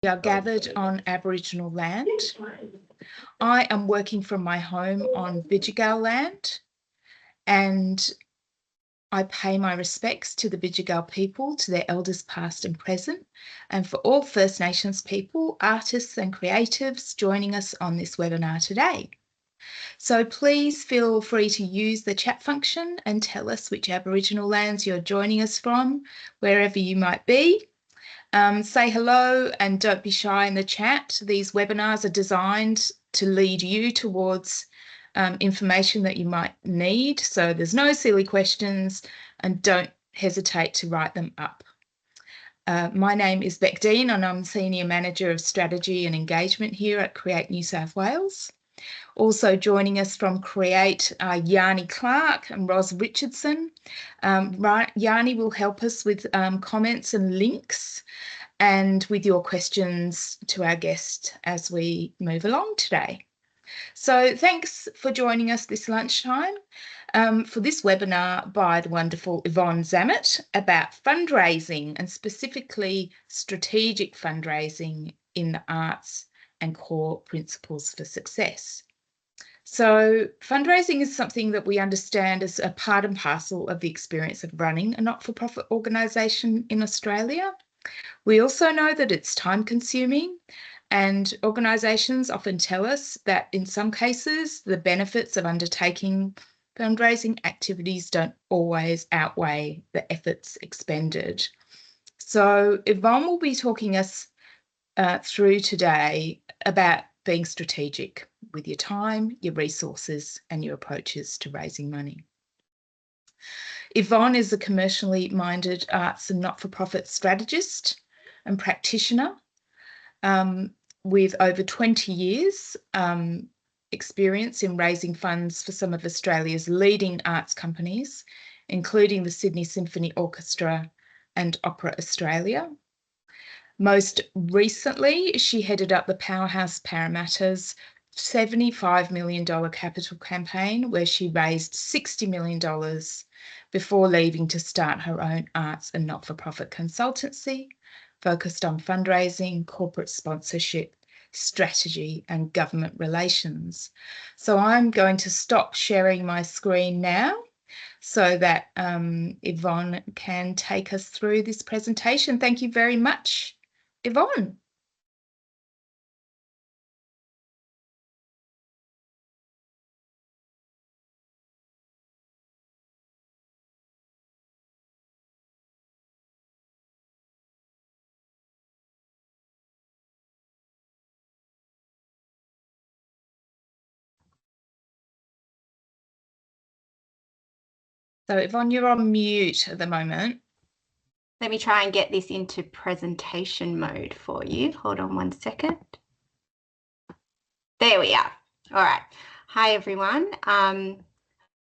We are gathered on Aboriginal land. I am working from my home on Bidjigal land, and I pay my respects to the Bidjigal people, to their elders past and present, and for all First Nations people, artists and creatives joining us on this webinar today. So please feel free to use the chat function and tell us which Aboriginal lands you're joining us from, wherever you might be. Say hello and don't be shy in the chat. These webinars are designed to lead you towards information that you might need. So there's no silly questions and don't hesitate to write them up. My name is Beck Dean and I'm Senior Manager of Strategy and Engagement here at Create New South Wales. Also joining us from Create are Yanni Clark and Ros Richardson. Yanni will help us with comments and links and with your questions to our guest as we move along today. So thanks for joining us this lunchtime for this webinar by the wonderful Yvonne Zammit about fundraising and specifically strategic fundraising in the arts and core principles for success. So fundraising is something that we understand as a part and parcel of the experience of running a not-for-profit organisation in Australia. We also know that it's time-consuming, and organisations often tell us that in some cases the benefits of undertaking fundraising activities don't always outweigh the efforts expended. So Yvonne will be talking us through today about being strategic with your time, your resources, and your approaches to raising money. Yvonne is a commercially minded arts and not-for-profit strategist and practitioner with over 20 years experience in raising funds for some of Australia's leading arts companies, including the Sydney Symphony Orchestra and Opera Australia. Most recently, she headed up the Powerhouse Parramatta's $75 million capital campaign, where she raised $60 million before leaving to start her own arts and not-for-profit consultancy focused on fundraising, corporate sponsorship, strategy, and government relations. So I'm going to stop sharing my screen now so that Yvonne can take us through this presentation. Thank you very much, Yvonne. So Yvonne, you're on mute at the moment. Let me try and get this into presentation mode for you. Hold on one second. There we are. All right. Hi, everyone. I'd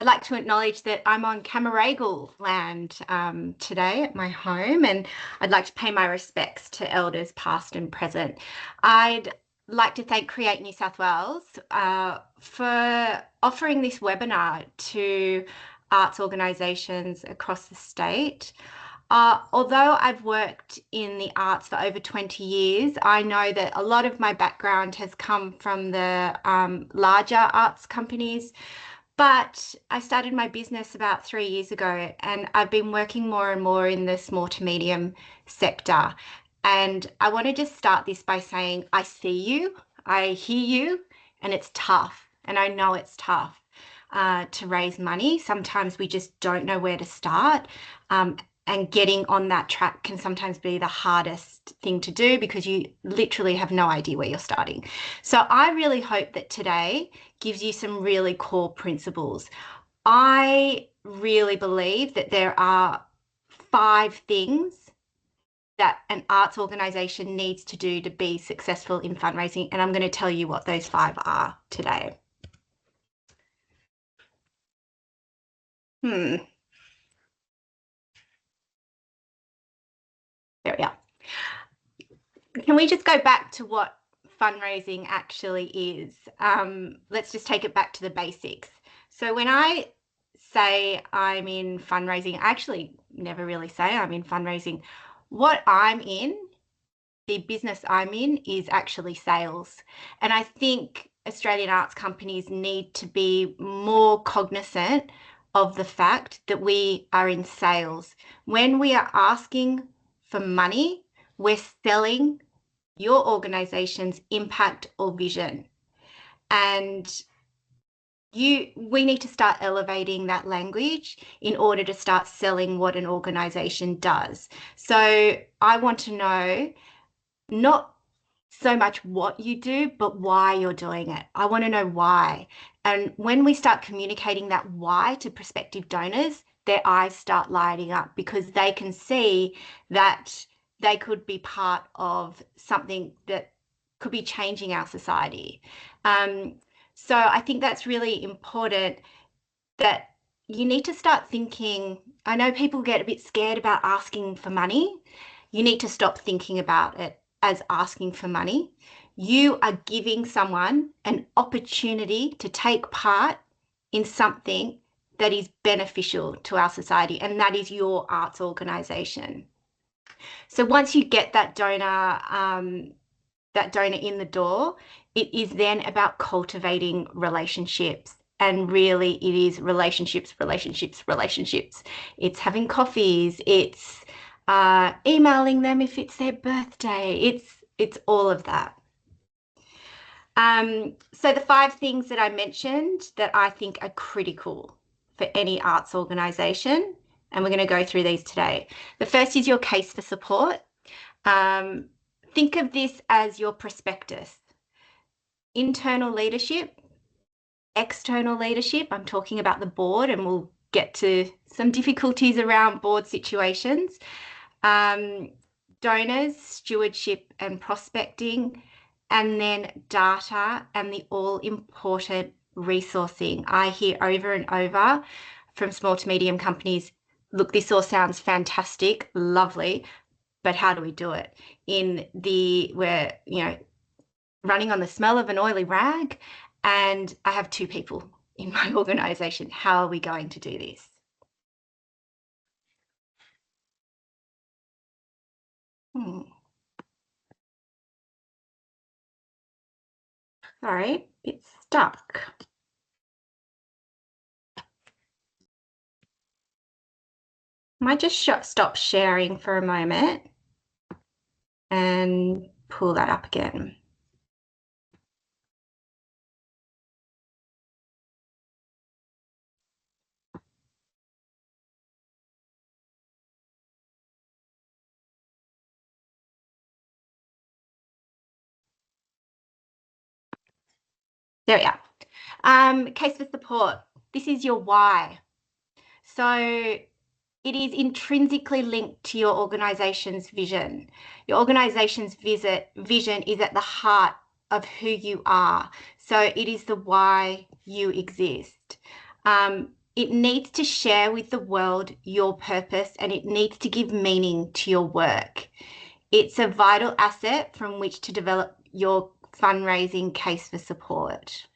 like to acknowledge that I'm on Camaragal land today at my home, and I'd like to pay my respects to elders past and present. I'd like to thank Create New South Wales for offering this webinar to arts organisations across the state. Although I've worked in the arts for over 20 years, I know that a lot of my background has come from the larger arts companies, but I started my business about 3 years ago and I've been working more and more in the small to medium sector. And I want to just start this by saying, I see you, I hear you, and it's tough. And I know it's tough to raise money. Sometimes we just don't know where to start. And getting on that track can sometimes be the hardest thing to do because you literally have no idea where you're starting. So I really hope that today gives you some really core principles. I really believe that there are 5 things that an arts organisation needs to do to be successful in fundraising, and I'm going to tell you what those 5 are today. There we are. Can we just go back to what fundraising actually is? Let's just take it back to the basics. So when I say I'm in fundraising, I actually never really say I'm in fundraising. What I'm in the business I'm in is actually sales. And I think Australian arts companies need to be more cognizant of the fact that we are in sales. When we are asking for money, we're selling your organization's impact or vision. And we need to start elevating that language in order to start selling what an organization does. So I want to know not so much what you do, but why you're doing it. I want to know why. And when we start communicating that why to prospective donors, their eyes start lighting up because they can see that they could be part of something that could be changing our society. So I think that's really important, that you need to start thinking. I know people get a bit scared about asking for money. You need to stop thinking about it as asking for money. You are giving someone an opportunity to take part in something that is beneficial to our society, and that is your arts organisation. So once you get that donor in the door, it is then about cultivating relationships. And really, it is relationships. It's having coffees. It's emailing them if it's their birthday. It's all of that. So the 5 things that I mentioned that I think are critical for any arts organisation, and we're going to go through these today. The first is your case for support. Think of this as your prospectus. Internal leadership, external leadership. I'm talking about the board, and we'll get to some difficulties around board situations. Donors, stewardship and prospecting, and then data and the all-important resourcing. I hear over and over from small to medium companies, look, this all sounds fantastic, lovely, but how do we do it? We're running on the smell of an oily rag, and I have 2 people in my organisation. How are we going to do this? Sorry, it's stuck. Might just stop sharing for a moment and pull that up again. There we are. Case for support. This is your why. So it is intrinsically linked to your organisation's vision. Your organisation's vision is at the heart of who you are. So it is the why you exist. It needs to share with the world your purpose, and it needs to give meaning to your work. It's a vital asset from which to develop your fundraising case for support.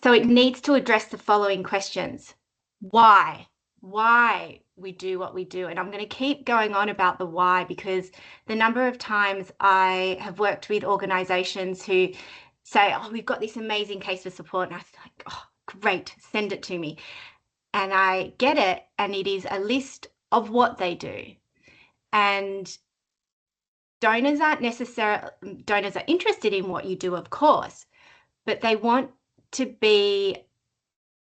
So it needs to address the following questions. Why we do what we do. And I'm going to keep going on about the why, because the number of times I have worked with organisations who say, oh, we've got this amazing case for support. And I was like, oh, great, send it to me. And I get it, and it is a list of what they do. And donors are interested in what you do, of course, but they want to be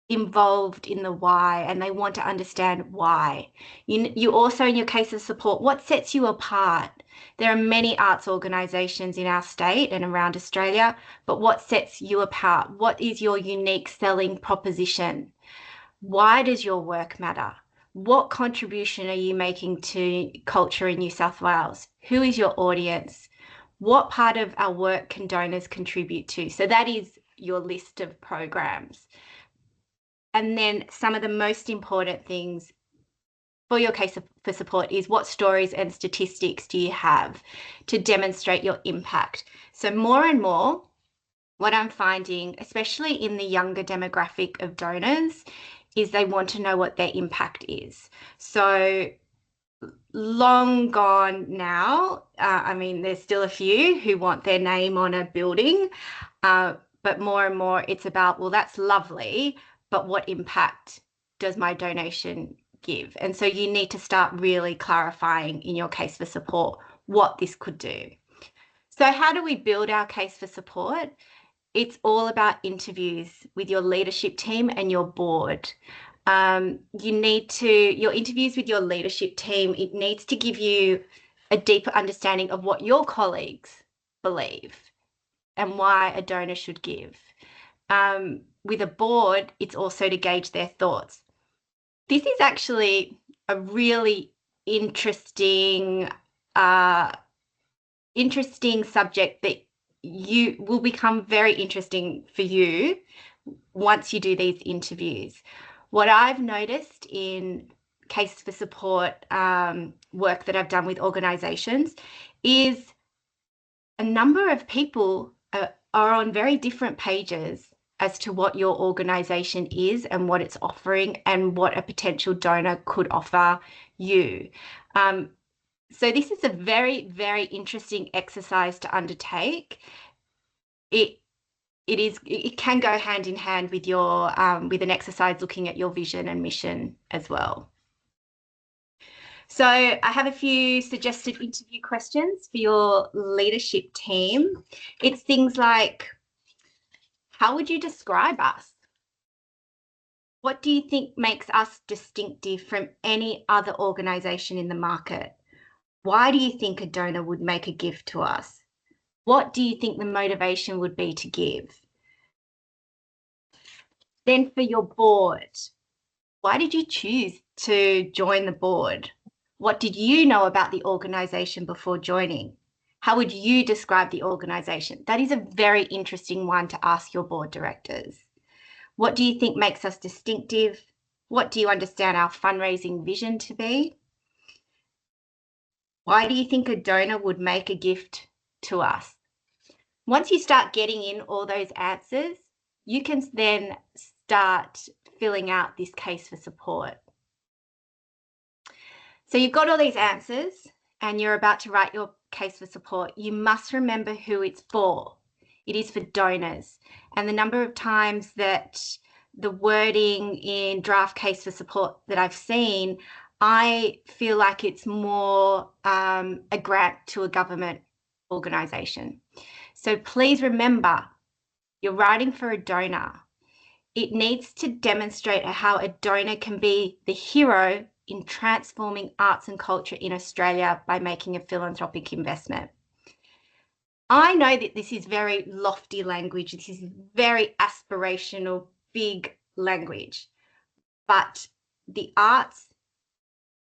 involved in the why, and they want to understand why. You also, in your case of support, what sets you apart? There are many arts organisations in our state and around Australia, but what sets you apart? What is your unique selling proposition? Why does your work matter? What contribution are you making to culture in New South Wales? Who is your audience? What part of our work can donors contribute to? So that is your list of programs. And then some of the most important things for your case for support is, what stories and statistics do you have to demonstrate your impact? So more and more, what I'm finding, especially in the younger demographic of donors, is they want to know what their impact is. So long gone now. I mean, there's still a few who want their name on a building, but more and more it's about, well, that's lovely, but what impact does my donation give? And so you need to start really clarifying in your case for support what this could do. So how do we build our case for support? It's all about interviews with your leadership team and your board. Your interviews with your leadership team, it needs to give you a deeper understanding of what your colleagues believe and why a donor should give. With a board, it's also to gauge their thoughts. This is actually a really interesting subject that you will become very interesting for you once you do these interviews. What I've noticed in case for support work that I've done with organisations is a number of people are on very different pages as to what your organisation is and what it's offering and what a potential donor could offer you. So this is a very, very interesting exercise to undertake. It can go hand in hand with your with an exercise looking at your vision and mission as well. So I have a few suggested interview questions for your leadership team. It's things like, how would you describe us? What do you think makes us distinctive from any other organisation in the market? Why do you think a donor would make a gift to us? What do you think the motivation would be to give? Then for your board, why did you choose to join the board? What did you know about the organisation before joining? How would you describe the organisation? That is a very interesting one to ask your board directors. What do you think makes us distinctive? What do you understand our fundraising vision to be? Why do you think a donor would make a gift to us? Once you start getting in all those answers, you can then start filling out this case for support. So you've got all these answers and you're about to write your case for support. You must remember who it's for. It is for donors. And the number of times that the wording in draft case for support that I've seen, I feel like it's more a grant to a government organisation. So please remember, you're writing for a donor. It needs to demonstrate how a donor can be the hero in transforming arts and culture in Australia by making a philanthropic investment. I know that this is very lofty language. This is very aspirational, big language, but the arts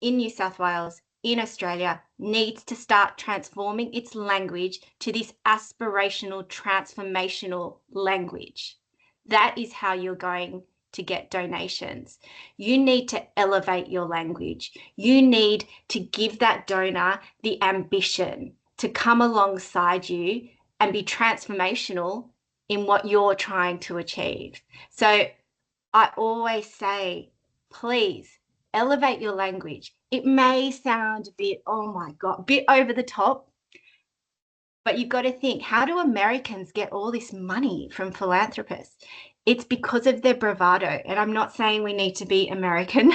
in New South Wales, in Australia, needs to start transforming its language to this aspirational, transformational language. That is how you're going to get donations. You need to elevate your language. You need to give that donor the ambition to come alongside you and be transformational in what you're trying to achieve. So I always say, please elevate your language. It may sound a bit, oh my God, a bit over the top, but you've got to think, how do Americans get all this money from philanthropists? It's because of their bravado. And I'm not saying we need to be American,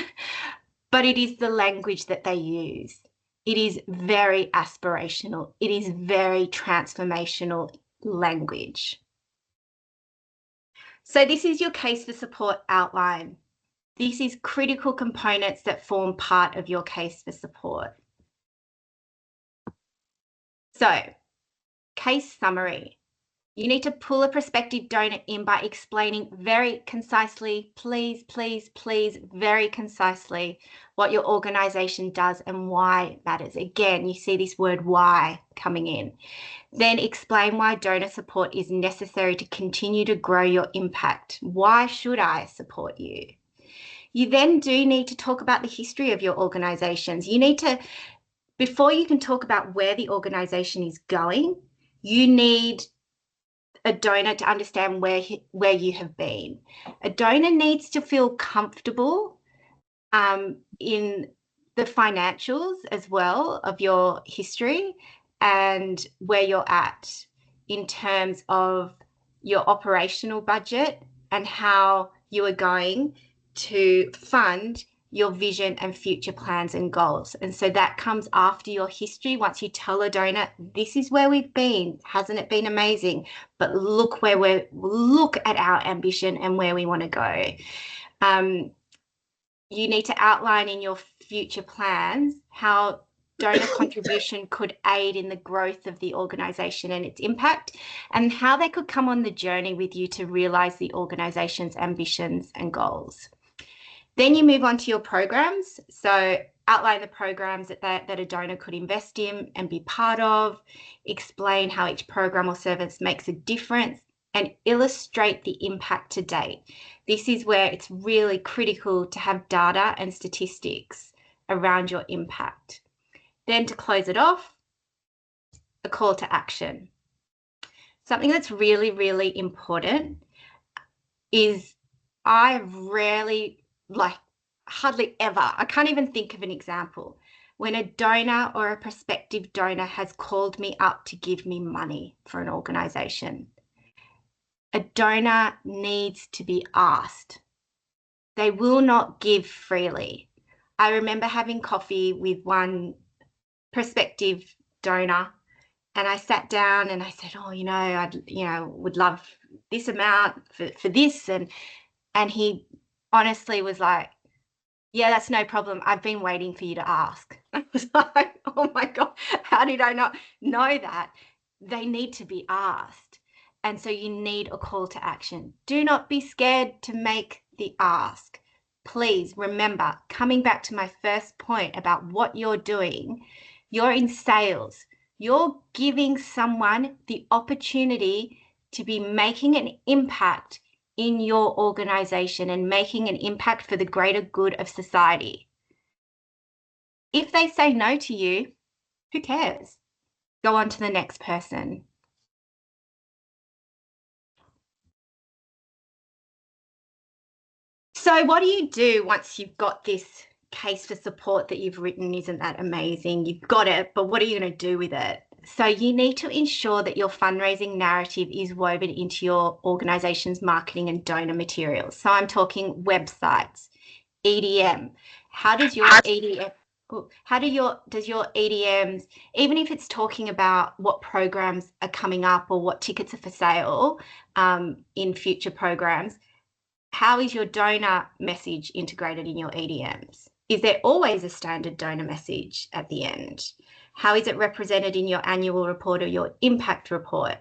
but it is the language that they use. It is very aspirational. It is very transformational language. So this is your case for support outline. This is critical components that form part of your case for support. So, case summary. You need to pull a prospective donor in by explaining very concisely, please, please, please, very concisely what your organisation does and why it matters. Again, you see this word why coming in. Then explain why donor support is necessary to continue to grow your impact. Why should I support you? You then do need to talk about the history of your organisations. You need to, before you can talk about where the organisation is going, you need a donor to understand where you have been. A donor needs to feel comfortable in the financials as well of your history and where you're at in terms of your operational budget and how you are going to fund your vision and future plans and goals. And so that comes after your history. Once you tell a donor, this is where we've been, hasn't it been amazing? But look at our ambition and where we want to go. You need to outline in your future plans how donor contribution could aid in the growth of the organisation and its impact, and how they could come on the journey with you to realise the organisation's ambitions and goals. Then you move on to your programs. So outline the programs that a donor could invest in and be part of, explain how each program or service makes a difference, and illustrate the impact to date. This is where it's really critical to have data and statistics around your impact. Then to close it off, a call to action. Something that's really, really important is I rarely, hardly ever, I can't even think of an example when a donor or a prospective donor has called me up to give me money for an organisation. A donor needs to be asked. They will not give freely. I remember having coffee with one prospective donor, and I sat down and I said, oh, I would love this amount for this. And he honestly was like, yeah, that's no problem. I've been waiting for you to ask. I was like, oh my God, how did I not know that? They need to be asked. And so you need a call to action. Do not be scared to make the ask. Please remember, coming back to my first point about what you're doing, you're in sales. You're giving someone the opportunity to be making an impact in your organisation and making an impact for the greater good of society. If they say no to you, who cares? Go on to the next person. So what do you do once you've got this case for support that you've written? Isn't that amazing? You've got it, but what are you going to do with it? So you need to ensure that your fundraising narrative is woven into your organisation's marketing and donor materials. So I'm talking websites, EDM. How does your EDM, does your EDMs, even if it's talking about what programs are coming up or what tickets are for sale in future programs, how is your donor message integrated in your EDMs? Is there always a standard donor message at the end? How is it represented in your annual report or your impact report?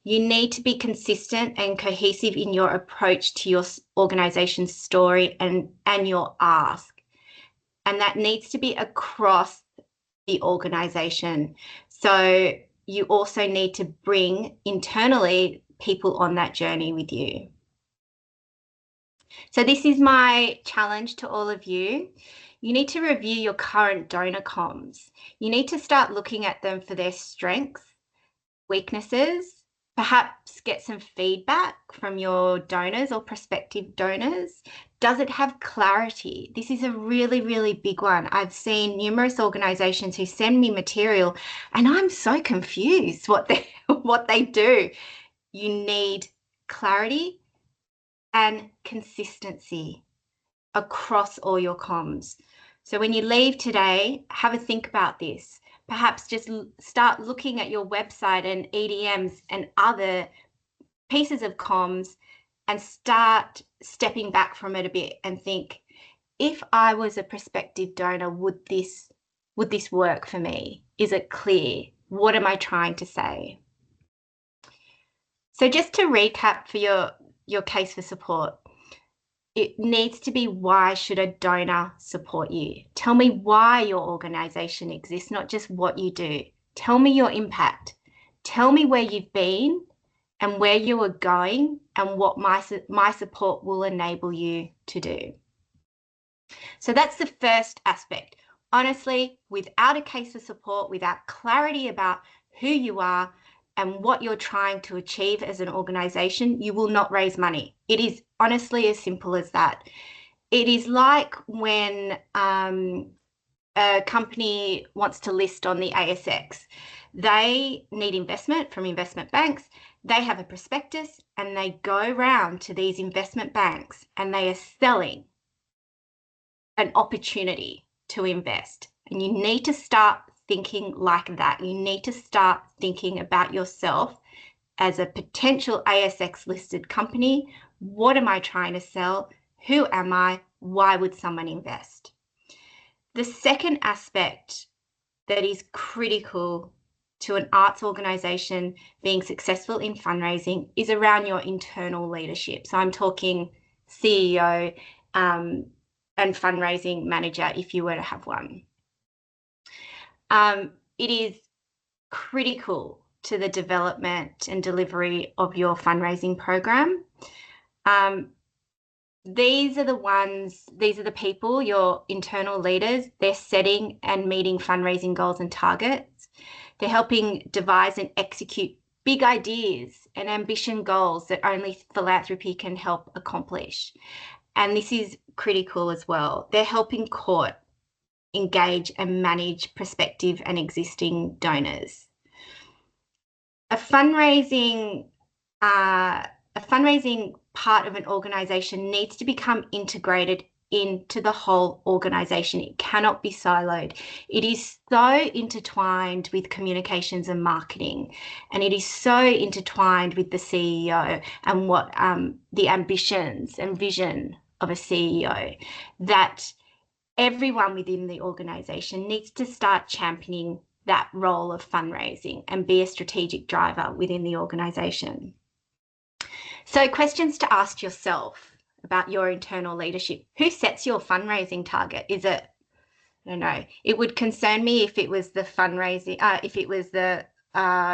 You need to be consistent and cohesive in your approach to your organisation's story and your ask. And that needs to be across the organisation. So you also need to bring internally people on that journey with you. So this is my challenge to all of you. You need to review your current donor comms. You need to start looking at them for their strengths, weaknesses, perhaps get some feedback from your donors or prospective donors. Does it have clarity? This is a really, really big one. I've seen numerous organisations who send me material and I'm so confused what they do. You need clarity and consistency across all your comms. So when you leave today, have a think about this. Perhaps just start looking at your website and EDMs and other pieces of comms and start stepping back from it a bit and think, if I was a prospective donor, would this work for me? Is it clear? What am I trying to say? So just to recap for your case for support, it needs to be, why should a donor support you? Tell me why your organisation exists, not just what you do. Tell me your impact. Tell me where you've been and where you are going and what my support will enable you to do. So that's the first aspect. Honestly, without a case for support, without clarity about who you are and what you're trying to achieve as an organisation, you will not raise money. It is honestly as simple as that. It is like when a company wants to list on the ASX. They need investment from investment banks. They have a prospectus and they go round to these investment banks and they are selling an opportunity to invest. And you need to start thinking like that. You need to start thinking about yourself as a potential ASX listed company. What am I trying to sell? Who am I? Why would someone invest? The second aspect that is critical to an arts organisation being successful in fundraising is around your internal leadership. So I'm talking CEO and fundraising manager if you were to have one. It is critical to the development and delivery of your fundraising program. These are the people, your internal leaders, they're setting and meeting fundraising goals and targets. They're helping devise and execute big ideas and ambition goals that only philanthropy can help accomplish. And this is critical as well. They're helping court, engage and manage prospective and existing donors. A fundraising part of an organisation needs to become integrated into the whole organisation. It cannot be siloed. It is so intertwined with communications and marketing, and it is so intertwined with the CEO and what the ambitions and vision of a CEO, that everyone within the organisation needs to start championing that role of fundraising and be a strategic driver within the organisation. So questions to ask yourself about your internal leadership. Who sets your fundraising target? Is it, I don't know, it would concern me if it was the fundraising, if it was the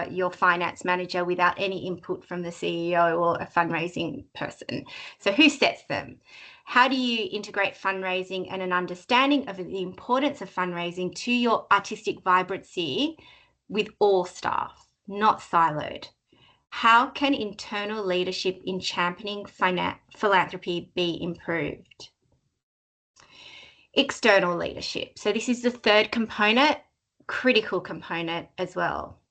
your finance manager without any input from the CEO or a fundraising person. So who sets them? How do you integrate fundraising and an understanding of the importance of fundraising to your artistic vibrancy with all staff, not siloed? How can internal leadership in championing philanthropy be improved? External leadership. So this is the third component, critical component as well.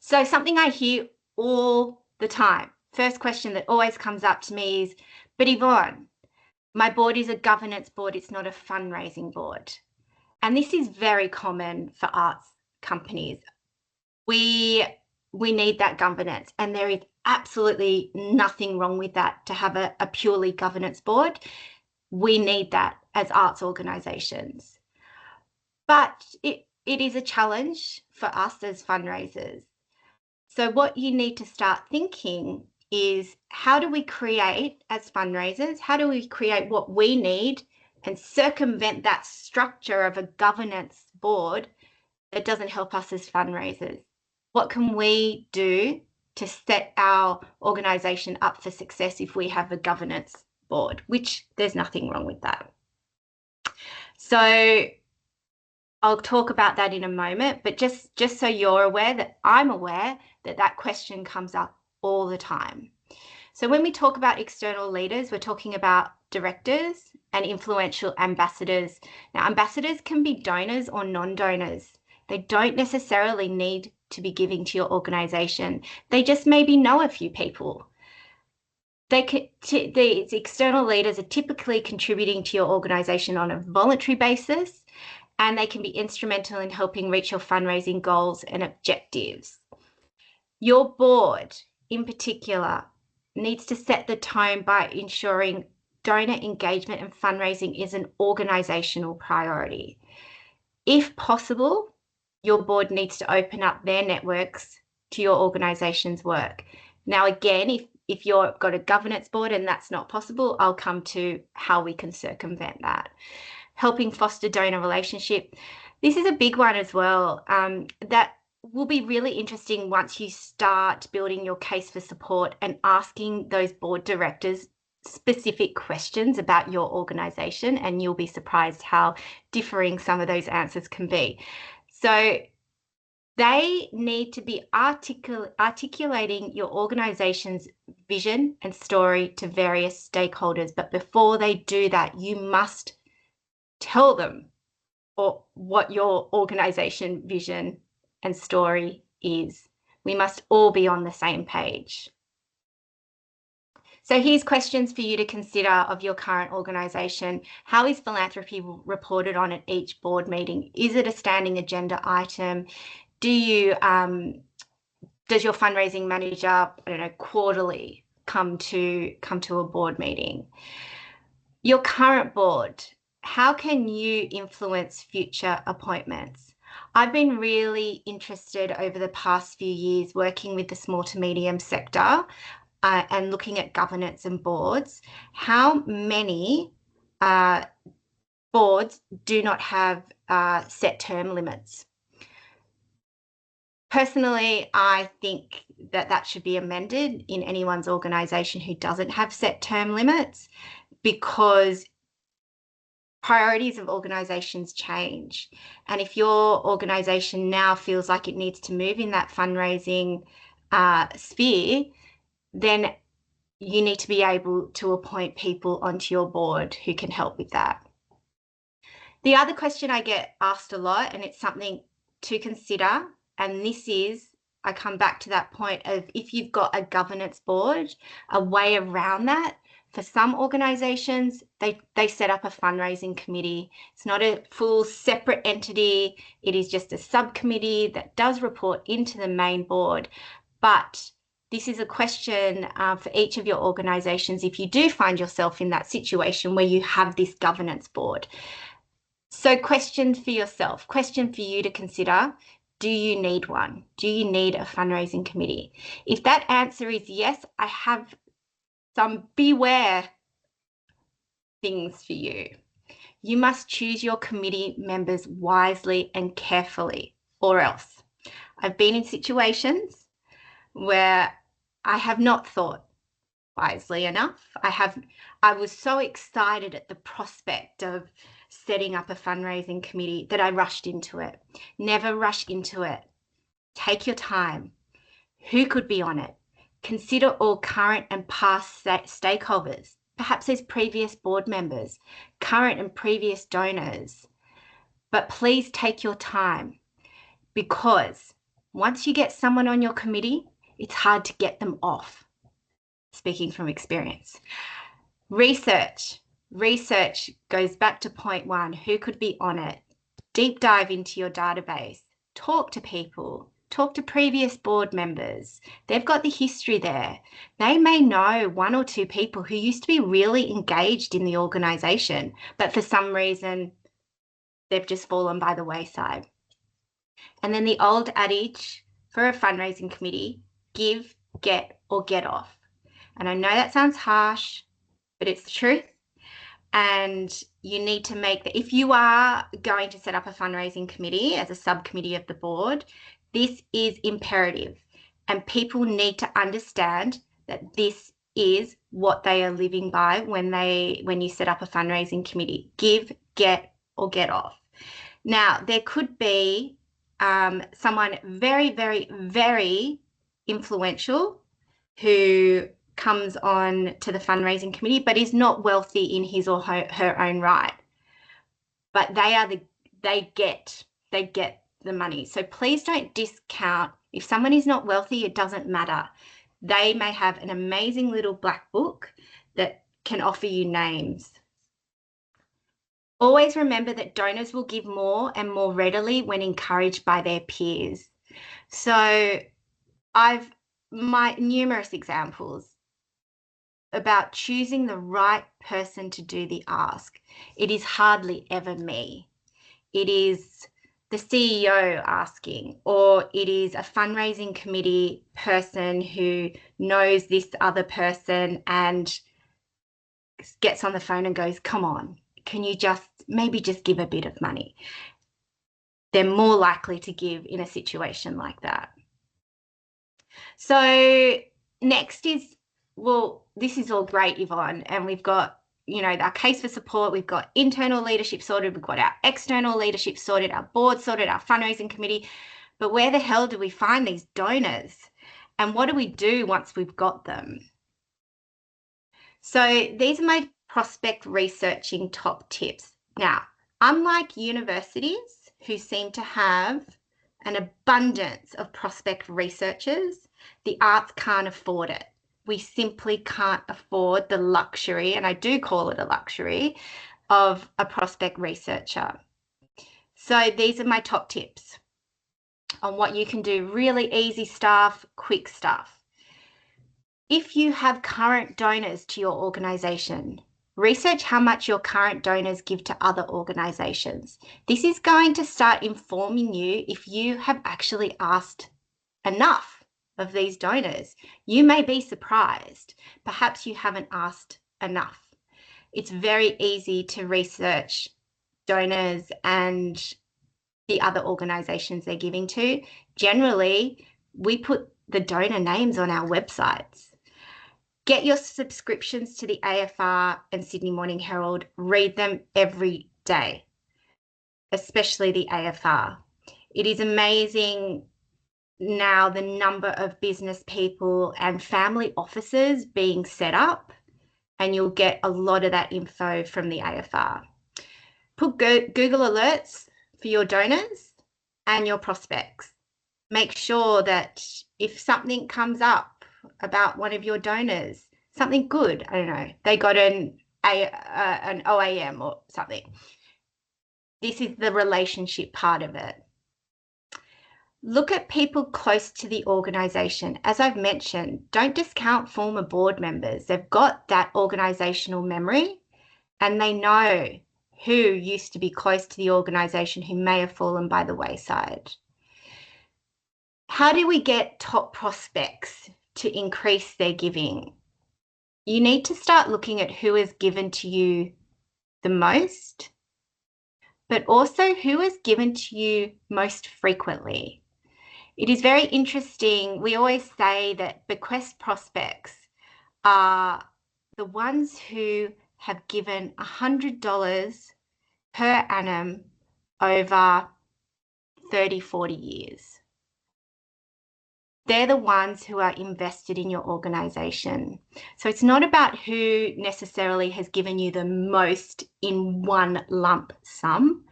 So something I hear all the time, first question that always comes up to me is, but Yvonne, my board is a governance board, it's not a fundraising board. And this is very common for arts companies. We need that governance, and there is absolutely nothing wrong with that to have a purely governance board. We need that as arts organisations. But it is a challenge for us as fundraisers. So what you need to start thinking is, how do we create, as fundraisers, how do we create what we need and circumvent that structure of a governance board that doesn't help us as fundraisers? What can we do to set our organisation up for success if we have a governance board, which there's nothing wrong with that. So I'll talk about that in a moment, but just so you're aware, that I'm aware that that question comes up all the time. So when we talk about external leaders, we're talking about directors and influential ambassadors. Now, ambassadors can be donors or non-donors. They don't necessarily need to be giving to your organisation. They just maybe know a few people. These external leaders are typically contributing to your organisation on a voluntary basis, and they can be instrumental in helping reach your fundraising goals and objectives. Your board, in particular, needs to set the tone by ensuring donor engagement and fundraising is an organisational priority. If possible, your board needs to open up their networks to your organisation's work. Now, again, if you've got a governance board and that's not possible, I'll come to how we can circumvent that. Helping foster donor relationship. This is a big one as well. That will be really interesting once you start building your case for support and asking those board directors specific questions about your organisation, and you'll be surprised how differing some of those answers can be. So they need to be articulating your organisation's vision and story to various stakeholders. But before they do that, you must tell them or what your organisation vision and story is. We must all be on the same page. So here's questions for you to consider of your current organisation. How is philanthropy reported on at each board meeting? Is it a standing agenda item? Do you, does your fundraising manager, I don't know, quarterly come to a board meeting? Your current board, how can you influence future appointments? I've been really interested over the past few years working with the small to medium sector and looking at governance and boards. How many boards do not have set term limits? Personally, I think that should be amended in anyone's organisation who doesn't have set term limits, because priorities of organisations change. And if your organisation now feels like it needs to move in that fundraising sphere, then you need to be able to appoint people onto your board who can help with that. The other question I get asked a lot, and it's something to consider, and this is, I come back to that point of, if you've got a governance board, a way around that. For some organisations, they set up a fundraising committee. It's not a full separate entity. It is just a subcommittee that does report into the main board. But this is a question for each of your organisations if you do find yourself in that situation where you have this governance board. So question for yourself, question for you to consider: do you need one? Do you need a fundraising committee? If that answer is yes, I have some beware things for you. You must choose your committee members wisely and carefully, or else. I've been in situations where I have not thought wisely enough. I was so excited at the prospect of setting up a fundraising committee that I rushed into it. Never rush into it. Take your time. Who could be on it? Consider all current and past stakeholders. Perhaps there's previous board members, current and previous donors. But please take your time, because once you get someone on your committee, it's hard to get them off. Speaking from experience. Research goes back to point one. Who could be on it? Deep dive into your database. Talk to people. Talk to previous board members. They've got the history there. They may know one or two people who used to be really engaged in the organisation, but for some reason, they've just fallen by the wayside. And then the old adage for a fundraising committee: give, get, or get off. And I know that sounds harsh, but it's the truth. And you need to make that, if you are going to set up a fundraising committee as a subcommittee of the board, this is imperative. And people need to understand that this is what they are living by when you set up a fundraising committee: give, get, or get off. Now, there could be someone very, very, very influential who comes on to the fundraising committee but is not wealthy in his or her own right, but they get the money. So please don't discount. If someone is not wealthy, it doesn't matter. They may have an amazing little black book that can offer you names. Always remember that donors will give more and more readily when encouraged by their peers. So my numerous examples about choosing the right person to do the ask. It is hardly ever me. It is the CEO asking, or it is a fundraising committee person who knows this other person and gets on the phone and goes, come on, can you maybe just give a bit of money? They're more likely to give in a situation like that. So next is, well, this is all great, Yvonne, and we've got, our case for support, we've got internal leadership sorted, we've got our external leadership sorted, our board sorted, our fundraising committee, but where the hell do we find these donors? And what do we do once we've got them? So these are my prospect researching top tips. Now, Unlike universities, who seem to have an abundance of prospect researchers, the arts can't afford it. We simply can't afford the luxury, and I do call it a luxury, of a prospect researcher. So these are my top tips on what you can do. Really easy stuff, quick stuff. If you have current donors to your organisation, research how much your current donors give to other organisations. This is going to start informing you if you have actually asked enough of these donors. You may be surprised. Perhaps you haven't asked enough. It's very easy to research donors and the other organisations they're giving to. Generally, we put the donor names on our websites. Get your subscriptions to the AFR and Sydney Morning Herald. Read them every day, especially the AFR. It is amazing now the number of business people and family offices being set up, and you'll get a lot of that info from the AFR. Put Google alerts for your donors and your prospects. Make sure that if something comes up about one of your donors, something good, I don't know, they got an OAM or something. This is the relationship part of it. Look at people close to the organisation. As I've mentioned, don't discount former board members. They've got that organisational memory and they know who used to be close to the organisation who may have fallen by the wayside. How do we get top prospects to increase their giving? You need to start looking at who has given to you the most, but also who has given to you most frequently. It is very interesting. We always say that bequest prospects are the ones who have given $100 per annum over 30, 40 years. They're the ones who are invested in your organisation. So it's not about who necessarily has given you the most in one lump sum.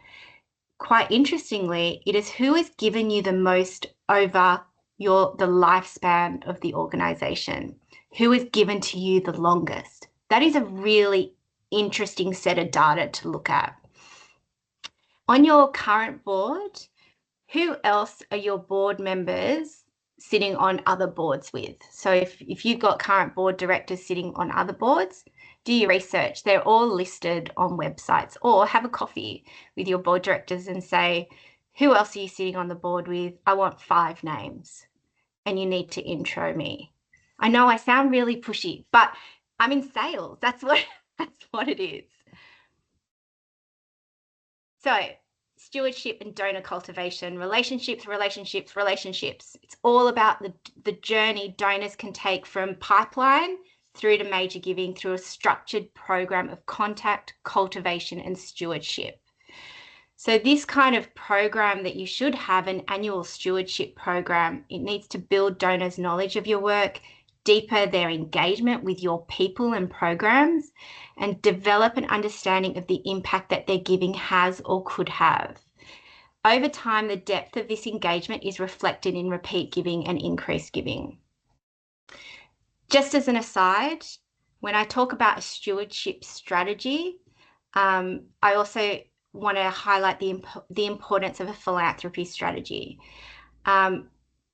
Quite interestingly, it is who has given you the most over the lifespan of the organisation, who has given to you the longest. That is a really interesting set of data to look at. On your current board, who else are your board members sitting on other boards with? So if you've got current board directors sitting on other boards, do your research. They're all listed on websites, or have a coffee with your board directors and say, who else are you sitting on the board with? I want 5 names and you need to intro me. I know I sound really pushy, but I'm in sales. That's what it is. So stewardship and donor cultivation, relationships. It's all about the journey donors can take from pipeline through to major giving through a structured program of contact, cultivation, and stewardship. So this kind of program that you should have, an annual stewardship program, it needs to build donors' knowledge of your work, deepen their engagement with your people and programs, and develop an understanding of the impact that their giving has or could have. Over time, the depth of this engagement is reflected in repeat giving and increased giving. Just as an aside, when I talk about a stewardship strategy, I also want to highlight the importance of a philanthropy strategy. It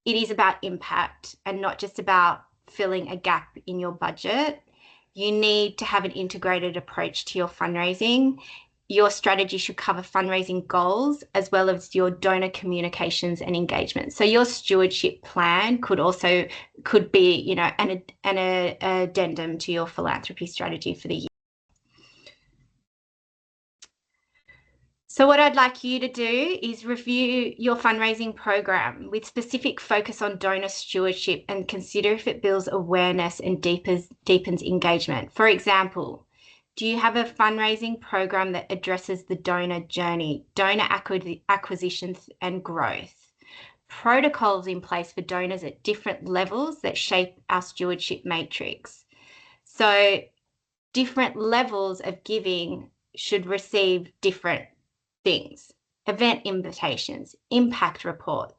is about impact and not just about filling a gap in your budget. You need to have an integrated approach to your fundraising. Your strategy should cover fundraising goals as well as your donor communications and engagement. So your stewardship plan could be, you know, an addendum to your philanthropy strategy for the year. So what I'd like you to do is review your fundraising program with specific focus on donor stewardship and consider if it builds awareness and deepens engagement. For example, do you have a fundraising program that addresses the donor journey, donor acquisitions and growth? Protocols in place for donors at different levels that shape our stewardship matrix. So different levels of giving should receive different things: event invitations, impact report.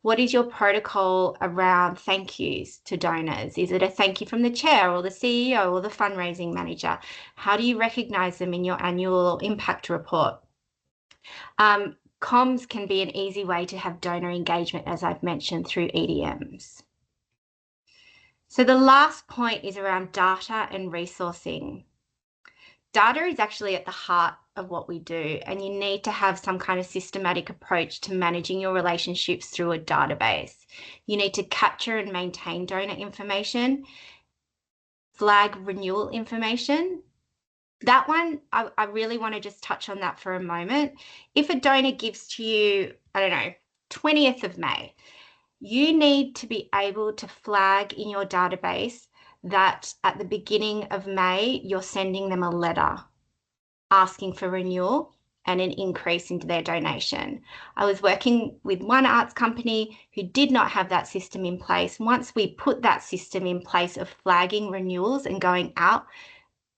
What is your protocol around thank yous to donors? Is it a thank you from the chair or the CEO or the fundraising manager? How do you recognize them in your annual impact report? Comms can be an easy way to have donor engagement, as I've mentioned, through EDMs. So the last point is around data and resourcing. Data is actually at the heart of what we do, and you need to have some kind of systematic approach to managing your relationships through a database. You need to capture and maintain donor information, flag renewal information. That one, I really want to just touch on that for a moment. If a donor gives to you, I don't know, 20th of May, you need to be able to flag in your database that at the beginning of May, you're sending them a letter asking for renewal and an increase into their donation. I was working with one arts company who did not have that system in place. Once we put that system in place of flagging renewals and going out,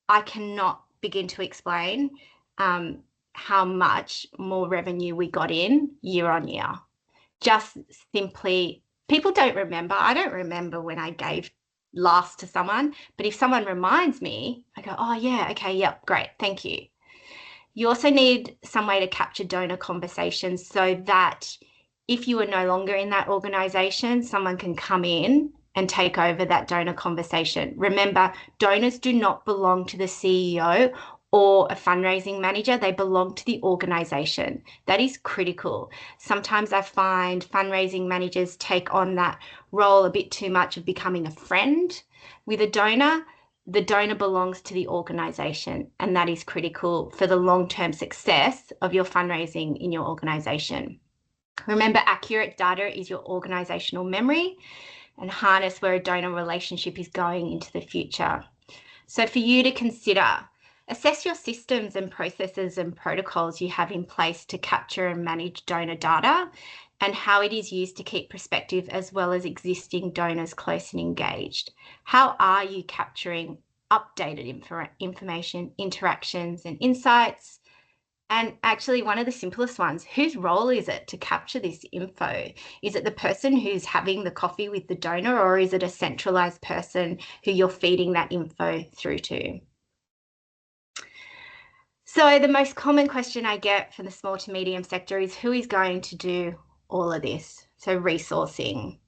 I cannot begin to explain how much more revenue we got in year on year. Just simply, people don't remember. I don't remember when I gave last to someone, but if someone reminds me, I go, oh yeah, okay, yep, great, thank you. You also need some way to capture donor conversations so that if you are no longer in that organisation, someone can come in and take over that donor conversation. Remember, donors do not belong to the CEO or a fundraising manager. They belong to the organisation. That is critical. Sometimes I find fundraising managers take on that role a bit too much of becoming a friend with a donor. The donor belongs to the organisation, and that is critical for the long-term success of your fundraising in your organisation. Remember, accurate data is your organisational memory, and harness where a donor relationship is going into the future. So for you to consider, assess your systems and processes and protocols you have in place to capture and manage donor data and how it is used to keep prospective as well as existing donors close and engaged. How are you capturing updated information, interactions and insights? And actually, one of the simplest ones, whose role is it to capture this info? Is it the person who's having the coffee with the donor, or is it a centralized person who you're feeding that info through to? So the most common question I get from the small to medium sector is, who is going to do all of this? So resourcing.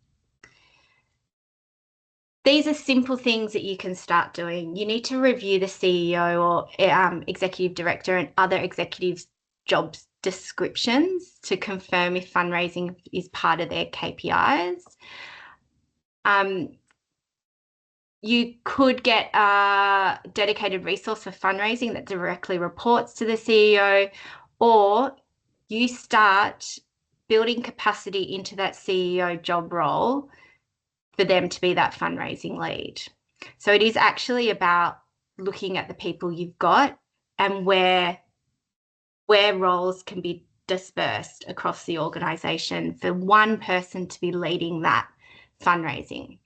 These are simple things that you can start doing. You need to review the CEO or executive director and other executives' job descriptions to confirm if fundraising is part of their KPIs. You could get a dedicated resource for fundraising that directly reports to the CEO, or you start building capacity into that CEO job role for them to be that fundraising lead. So it is actually about looking at the people you've got and where roles can be dispersed across the organisation for one person to be leading that fundraising.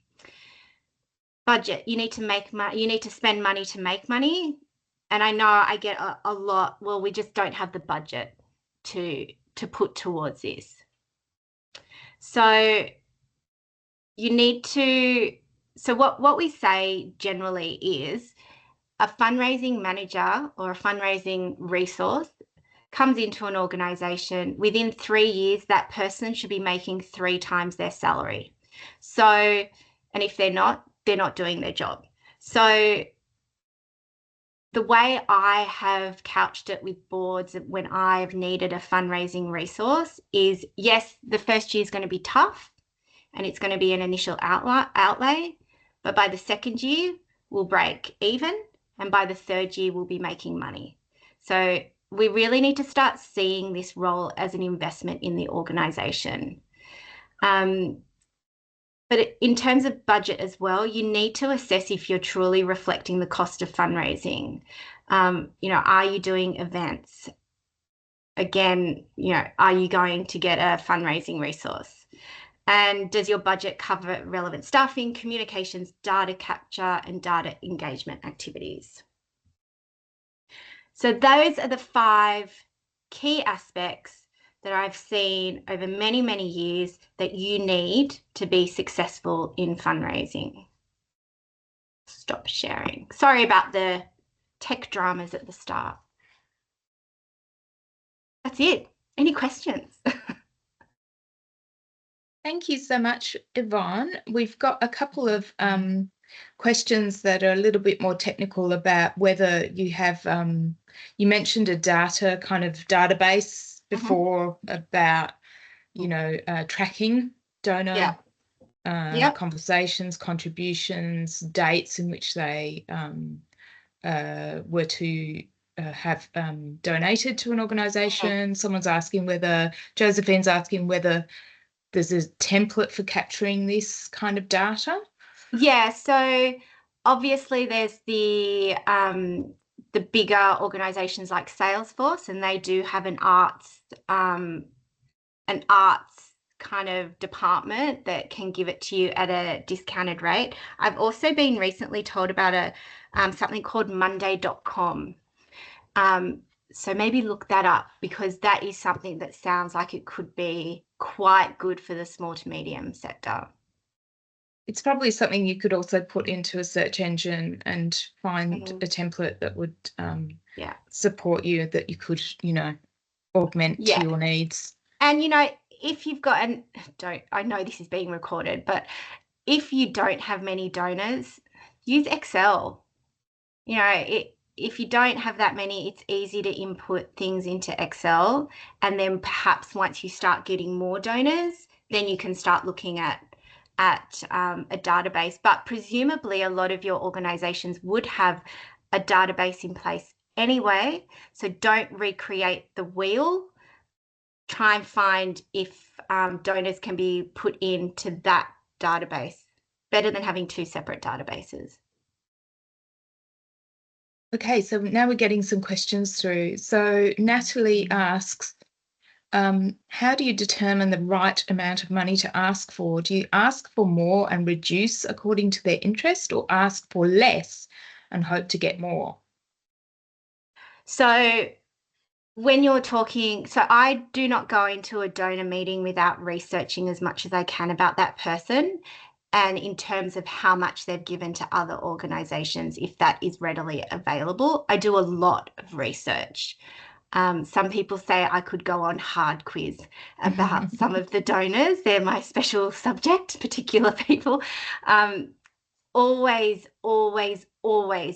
Budget, you need to make money, you need to spend money to make money. And I know I get a lot, well, we just don't have the budget to put towards this. So you need to, so what we say generally is a fundraising manager or a fundraising resource comes into an organisation. Within 3 years, that person should be making 3 times their salary. So, and if they're not doing their job. So the way I have couched it with boards when I've needed a fundraising resource is, yes, the first year is going to be tough and it's going to be an initial outlay, but by the second year, we'll break even, and by the third year, we'll be making money. So we really need to start seeing this role as an investment in the organisation. But in terms of budget as well, you need to assess if you're truly reflecting the cost of fundraising. Are you doing events? Again, are you going to get a fundraising resource? And does your budget cover relevant staffing, communications, data capture, and data engagement activities? So those are the 5 key aspects that I've seen over many, many years that you need to be successful in fundraising. Stop sharing. Sorry about the tech dramas at the start. That's it. Any questions? Thank you so much, Yvonne. We've got a couple of questions that are a little bit more technical about whether you have, you mentioned a data kind of database before about, you know, tracking donor conversations, contributions, dates in which they were to have donated to an organisation. Someone's asking whether, Josephine's asking whether there's a template for capturing this kind of data. Yeah, so obviously there's the bigger organizations like Salesforce, and they do have an arts kind of department that can give it to you at a discounted rate. I've also been recently told about something called monday.com. So maybe look that up, because that is something that sounds like it could be quite good for the small to medium sector. It's probably something you could also put into a search engine and find a template that would support you, that you could, you know, augment to your needs. And, you know, if you've got, and I know this is being recorded, but if you don't have many donors, use Excel. You know, if you don't have that many, it's easy to input things into Excel. And then perhaps once you start getting more donors, then you can start looking at a database. But presumably a lot of your organizations would have a database in place anyway. So don't recreate the wheel. Try and find if donors can be put into that database. Better than having two separate databases. Okay, so now we're getting some questions through. So Natalie asks, how do you determine the right amount of money to ask for? Do you ask for more and reduce according to their interest, or ask for less and hope to get more? So when you're talking, so I do not go into a donor meeting without researching as much as I can about that person, and in terms of how much they've given to other organizations, if that is readily available. I do a lot of research. Some people say I could go on hard quiz about some of the donors. They're my special subject, particular people. Always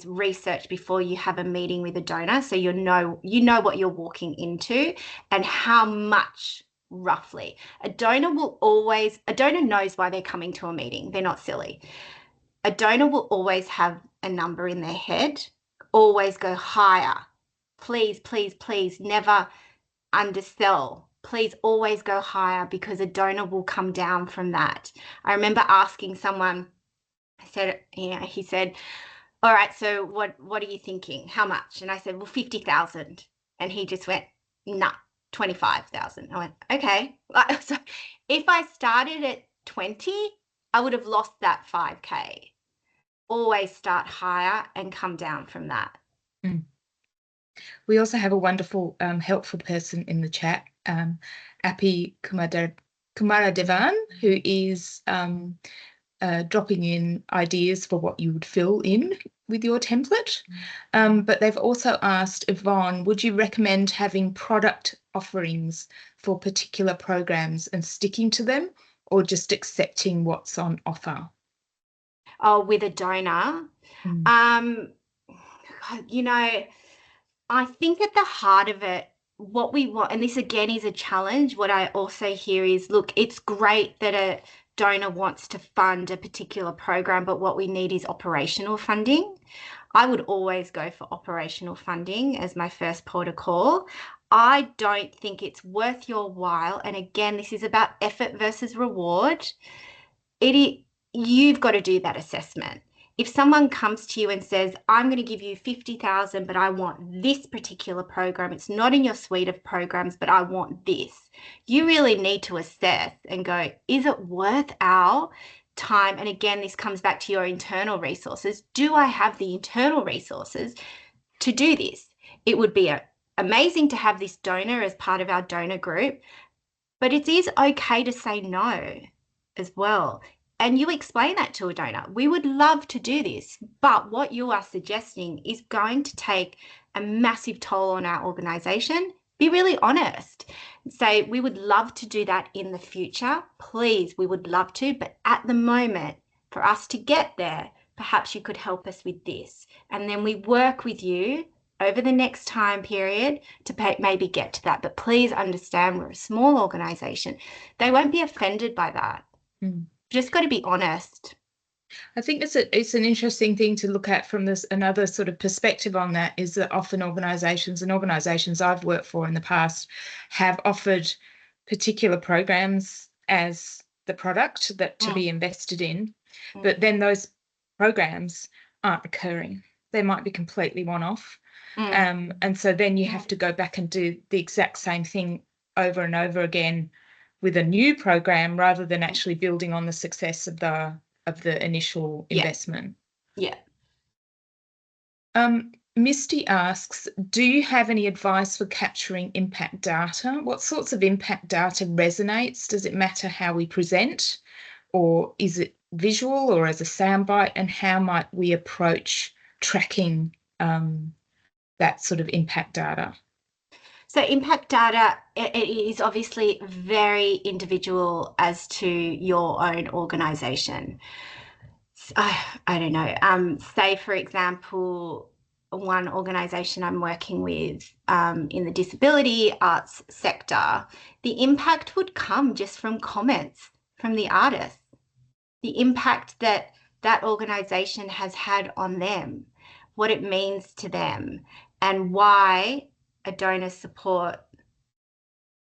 research before you have a meeting with a donor, so you know what you're walking into and how much roughly. A donor knows why they're coming to a meeting. They're not silly. A donor will always have a number in their head. Always go higher. Please, please, please never undersell. Please always go higher, because a donor will come down from that. I remember asking someone, he said, all right, so what are you thinking? How much? And I said, well, 50,000. And he just went, nah, 25,000. I went, okay. So if I started at 20, I would have lost that 5K. Always start higher and come down from that. We also have a wonderful, helpful person in the chat, Appy Kumaradevan, who is dropping in ideas for what you would fill in with your template. But they've also asked, Yvonne, would you recommend having product offerings for particular programs and sticking to them, or just accepting what's on offer? Oh, with a donor? You know, I think at the heart of it, what we want, and this again is a challenge, what I also hear is, look, it's great that a donor wants to fund a particular program, but what we need is operational funding. I would always go for operational funding as my first port of call. I don't think it's worth your while. And again, this is about effort versus reward. You've got to do that assessment. If someone comes to you and says, I'm going to give you 50,000, but I want this particular program, it's not in your suite of programs, but I want this, you really need to assess and go, is it worth our time? And again, this comes back to your internal resources. Do I have the internal resources to do this? It would be a amazing to have this donor as part of our donor group, but it is okay to say no as well. And you explain that to a donor. We would love to do this, but what you are suggesting is going to take a massive toll on our organisation. Be really honest. Say, we would love to do that in the future. Please, we would love to, but at the moment, for us to get there, perhaps you could help us with this. And then we work with you over the next time period to maybe get to that. But please understand, we're a small organisation. They won't be offended by that. Just got to be honest. I think it's an interesting thing to look at from this. Another sort of perspective on that is that often organisations I've worked for in the past have offered particular programs as the product that to be invested in, but then those programs aren't recurring. They might be completely one-off. And so then you have to go back and do the exact same thing over and over again with a new program rather than actually building on the success of the initial investment. Yeah. Misty asks, do you have any advice for capturing impact data? What sorts of impact data resonates? Does it matter how we present, or is it visual or as a soundbite? And how might we approach tracking that sort of impact data? So impact data, it is obviously very individual as to your own organisation. I don't know. Say, for example, one organisation I'm working with in the disability arts sector, the impact would come just from comments from the artists, the impact that that organisation has had on them, what it means to them, and why a donor's support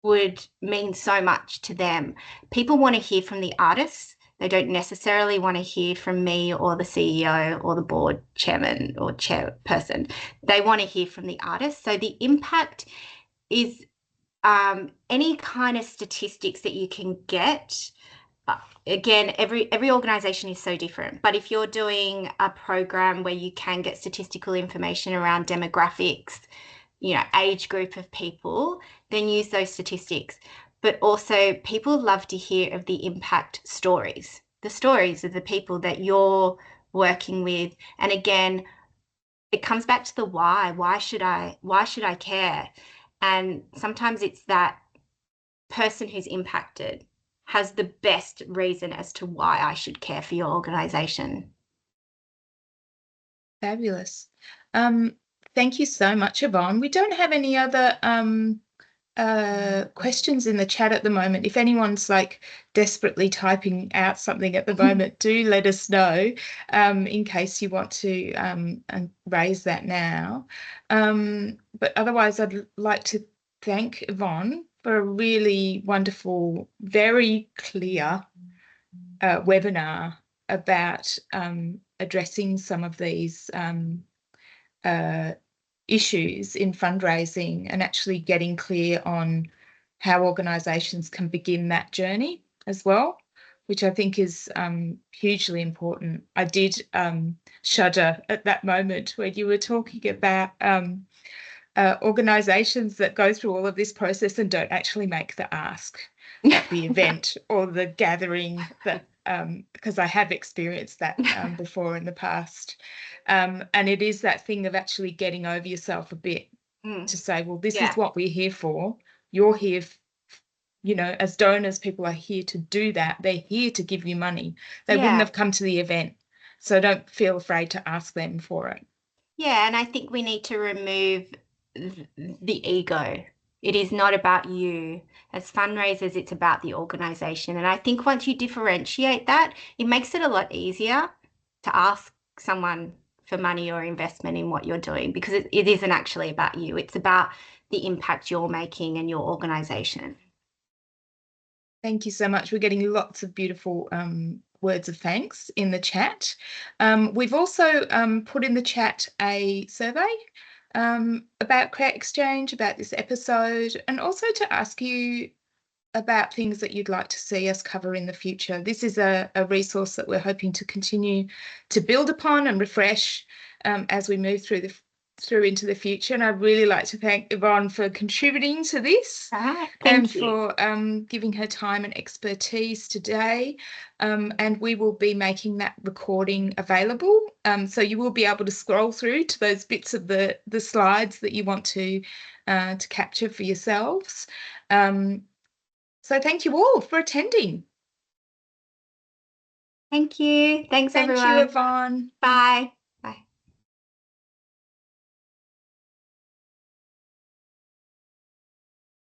would mean so much to them. People want to hear from the artists. They don't necessarily want to hear from me or the CEO or the board chairman or chairperson. They want to hear from the artist. So the impact is any kind of statistics that you can get. Again, every organisation is so different. But if you're doing a program where you can get statistical information around demographics, age group of people, then use those statistics. But also people love to hear of the impact stories, the stories of the people that you're working with. And again, it comes back to the why. Why should I care? And sometimes it's that person who's impacted has the best reason as to why I should care for your organisation. Fabulous. Thank you so much, Yvonne. We don't have any other questions in the chat at the moment. If anyone's desperately typing out something at the moment, do let us know in case you want to raise that now. But otherwise, I'd like to thank Yvonne for a really wonderful, very clear webinar about addressing some of these issues in fundraising and actually getting clear on how organisations can begin that journey as well, which I think is hugely important. I did shudder at that moment when you were talking about organisations that go through all of this process and don't actually make the ask at the event or the gathering, that because I have experienced that before in the past. And it is that thing of actually getting over yourself a bit to say, well, this is what we're here for. You're here, as donors, people are here to do that. They're here to give you money. They wouldn't have come to the event. So don't feel afraid to ask them for it. Yeah, and I think we need to remove the ego. It is not about you. As fundraisers, it's about the organisation. And I think once you differentiate that, it makes it a lot easier to ask someone for money or investment in what you're doing, because it isn't actually about you. It's about the impact you're making and your organisation. Thank you so much. We're getting lots of beautiful words of thanks in the chat. We've also put in the chat a survey about Create Exchange, about this episode, and also to ask you about things that you'd like to see us cover in the future. This is a resource that we're hoping to continue to build upon and refresh as we move through through into the future. And I'd really like to thank Yvonne for contributing to this. Thank and you. for giving her time and expertise today. And we will be making that recording available. So you will be able to scroll through to those bits of the slides that you want to capture for yourselves. So thank you all for attending. Thank you. Thanks, everyone. Thank you, Yvonne. Bye.